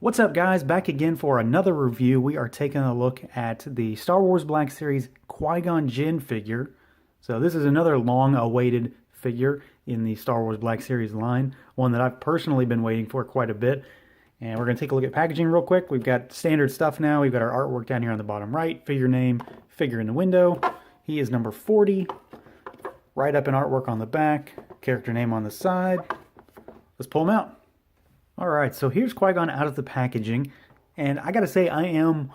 What's up, guys? Back again for another review. We are taking a look at the Star Wars Black Series Qui-Gon Jinn figure. So this is another long-awaited figure in the Star Wars Black Series line, one that I've personally been waiting for quite a bit. And we're going to take a look at packaging real quick. We've got standard stuff now. We've got our artwork down here on the bottom right, figure name, figure in the window. He is number 40. Right up in artwork on the back, character name on the side. Let's pull him out. Alright, so here's Qui-Gon out of the packaging, and I gotta say, I am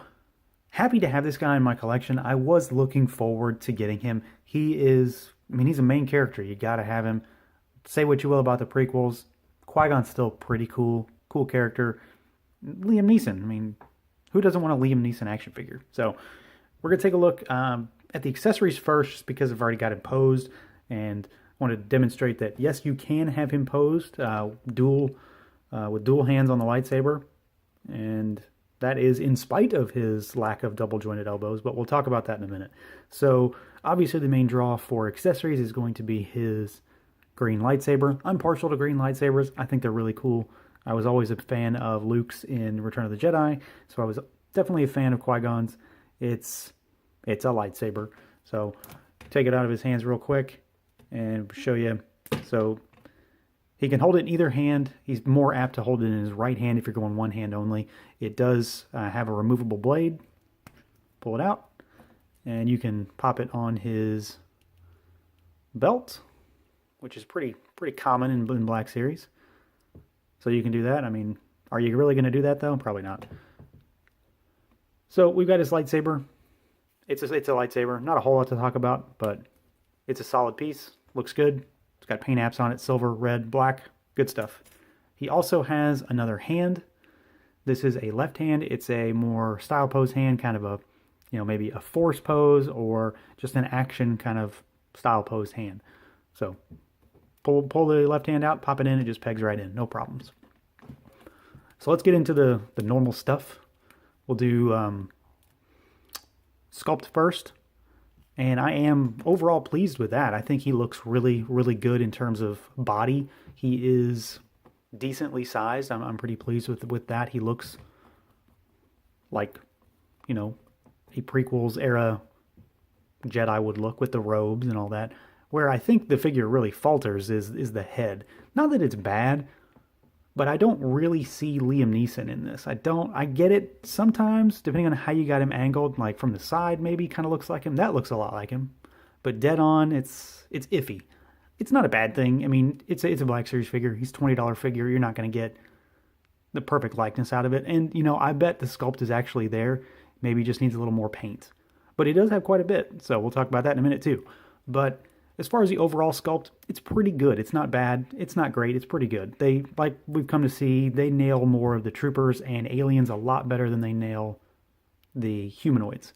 happy to have this guy in my collection. I was looking forward to getting him. He's a main character. You gotta have him. Say what you will about the prequels, Qui-Gon's still pretty cool character. Liam Neeson, who doesn't want a Liam Neeson action figure? So, we're gonna take a look at the accessories first, just because I've already got him posed, and wanted to demonstrate that, yes, you can have him posed, with dual hands on the lightsaber, and that is in spite of his lack of double jointed elbows, but we'll talk about that in a minute. So obviously the main draw for accessories is going to be his green lightsaber. I'm partial to green lightsabers. I think they're really cool. I was always a fan of Luke's in Return of the Jedi, so I was definitely a fan of Qui-Gon's. It's a lightsaber. So take it out of his hands real quick and show you. So he can hold it in either hand. He's more apt to hold it in his right hand if you're going one hand only. It does have a removable blade. Pull it out, and you can pop it on his belt, which is pretty common in Black Series. So you can do that. Are you really going to do that, though? Probably not. So we've got his lightsaber. It's a lightsaber. Not a whole lot to talk about, but it's a solid piece. Looks good. It's got paint apps on it, silver, red, black, good stuff. He also has another hand. This is a left hand. It's a more style pose hand, kind of a, maybe a force pose or just an action kind of style pose hand. So pull the left hand out, pop it in, it just pegs right in, no problems. So let's get into the normal stuff. We'll do Sculpt first. And I am overall pleased with that. I think he looks really, really good in terms of body. He is decently sized. I'm pretty pleased with that. He looks like, a prequels era Jedi would look with the robes and all that. Where I think the figure really falters is the head. Not that it's bad, but I don't really see Liam Neeson in this. I get it sometimes, depending on how you got him angled, like from the side maybe, kind of looks like him. That looks a lot like him. But dead on, it's iffy. It's not a bad thing. It's a Black Series figure. He's a $20 figure. You're not going to get the perfect likeness out of it. And, I bet the sculpt is actually there. Maybe just needs a little more paint. But he does have quite a bit, so we'll talk about that in a minute too. But as far as the overall sculpt, it's pretty good. It's not bad. It's not great. It's pretty good. They, like we've come to see, they nail more of the troopers and aliens a lot better than they nail the humanoids.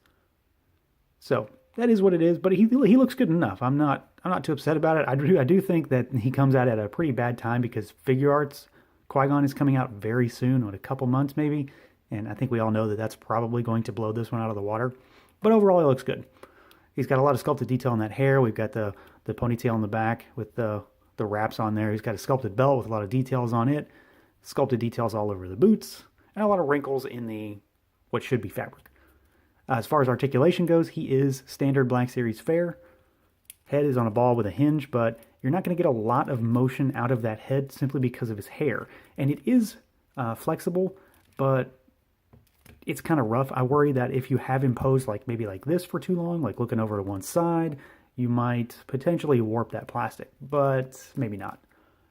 So that is what it is. But he looks good enough. I'm not too upset about it. I do think that he comes out at a pretty bad time because figure arts, Qui-Gon is coming out very soon, in a couple months maybe, and I think we all know that that's probably going to blow this one out of the water. But overall, he looks good. He's got a lot of sculpted detail in that hair. We've got the ponytail in the back with the wraps on there. He's got a sculpted belt with a lot of details on it. Sculpted details all over the boots. And a lot of wrinkles in the what should be fabric. As far as articulation goes, he is standard Black Series fare. Head is on a ball with a hinge, but you're not going to get a lot of motion out of that head simply because of his hair. And it is flexible, but it's kind of rough. I worry that if you have him posed maybe like this for too long, like looking over to one side, you might potentially warp that plastic, but maybe not.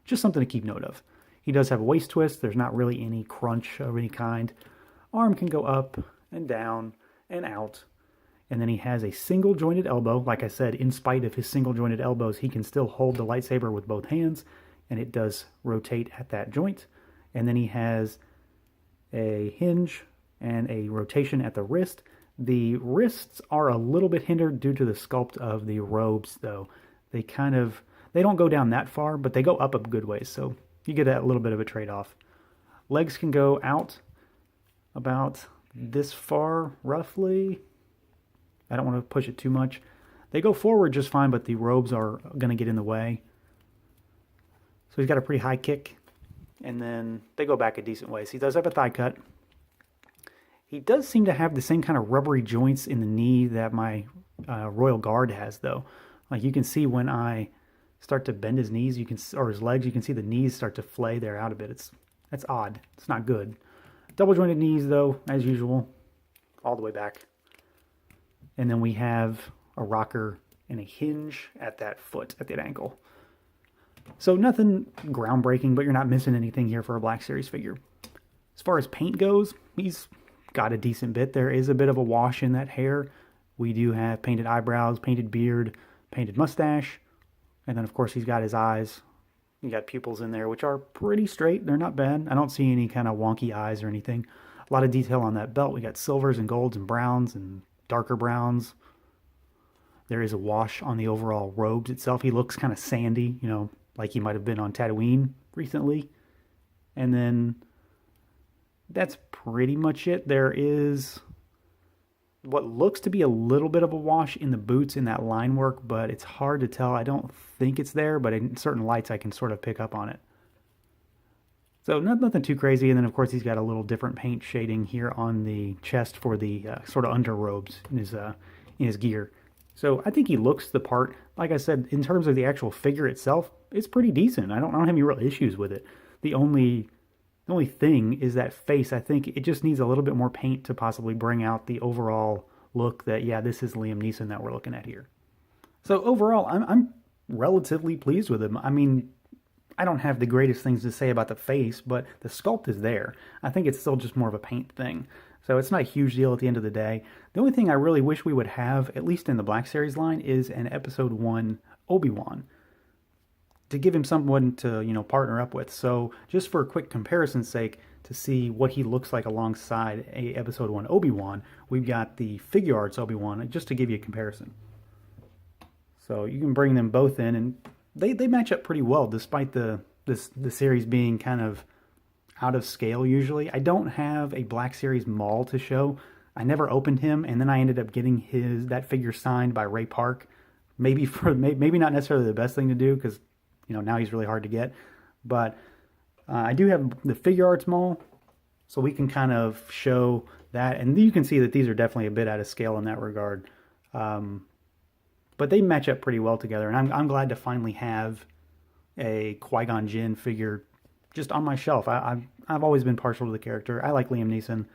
Just something to keep note of. He does have a waist twist. There's not really any crunch of any kind. Arm can go up and down and out. And then he has a single jointed elbow. Like I said, in spite of his single jointed elbows, he can still hold the lightsaber with both hands, and it does rotate at that joint. And then he has a hinge and a rotation at the wrist. The wrists are a little bit hindered due to the sculpt of the robes, though. They don't go down that far, but they go up a good ways, so you get a little bit of a trade-off. Legs can go out about this far, roughly. I don't want to push it too much. They go forward just fine, but the robes are going to get in the way. So he's got a pretty high kick. and then they go back a decent ways. He does have a thigh cut. He does seem to have the same kind of rubbery joints in the knee that my Royal Guard has, though. Like you can see when I start to bend his knees, or his legs, you can see the knees start to flay there out a bit. That's odd. It's not good. Double jointed knees, though, as usual, all the way back. And then we have a rocker and a hinge at that foot, at that ankle. So nothing groundbreaking, but you're not missing anything here for a Black Series figure. As far as paint goes, he's got a decent bit. There is a bit of a wash in that hair. We do have painted eyebrows, painted beard, painted mustache. And then, of course, he's got his eyes. You got pupils in there, which are pretty straight. They're not bad. I don't see any kind of wonky eyes or anything. A lot of detail on that belt. We got silvers and golds and browns and darker browns. There is a wash on the overall robes itself. He looks kind of sandy, you know, like he might have been on Tatooine recently. And then that's pretty much it. There is what looks to be a little bit of a wash in the boots in that line work, but it's hard to tell. I don't think it's there, but in certain lights I can sort of pick up on it. So nothing too crazy. And then, of course, he's got a little different paint shading here on the chest for the sort of underrobes in his gear. So I think he looks the part. Like I said, in terms of the actual figure itself, it's pretty decent. I don't have any real issues with it. The only thing is that face. I think it just needs a little bit more paint to possibly bring out the overall look that, yeah, this is Liam Neeson that we're looking at here. So overall, I'm relatively pleased with him. I mean, I don't have the greatest things to say about the face, but the sculpt is there. I think it's still just more of a paint thing. So it's not a huge deal at the end of the day. The only thing I really wish we would have, at least in the Black Series line, is an Episode 1 Obi-Wan, to give him someone to, you know, partner up with. So just for a quick comparison's sake, to see what he looks like alongside a Episode 1 Obi-Wan, we've got the Figure Arts Obi-Wan, just to give you a comparison. So you can bring them both in, and they match up pretty well, despite the series being kind of out of scale usually. I don't have a Black Series Maul to show. I never opened him, and then I ended up getting that figure signed by Ray Park. Maybe not necessarily the best thing to do, because, you know, now he's really hard to get. But I do have the Figure Arts Maul, so we can kind of show that. And you can see that these are definitely a bit out of scale in that regard. But they match up pretty well together, and I'm glad to finally have a Qui-Gon Jinn figure just on my shelf. I've always been partial to the character. I like Liam Neeson,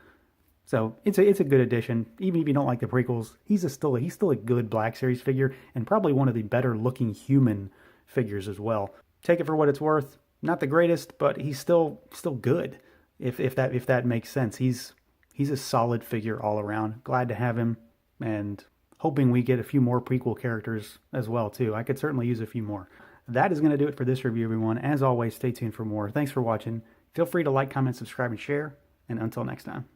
so it's a good addition. Even if you don't like the prequels, he's still a good Black Series figure, and probably one of the better looking human figures as well. Take it for what it's worth. Not the greatest, but he's still good. If that makes sense. He's a solid figure all around. Glad to have him, and hoping we get a few more prequel characters as well too. I could certainly use a few more. That is going to do it for this review, everyone. As always, stay tuned for more. Thanks for watching. Feel free to like, comment, subscribe, and share. And until next time.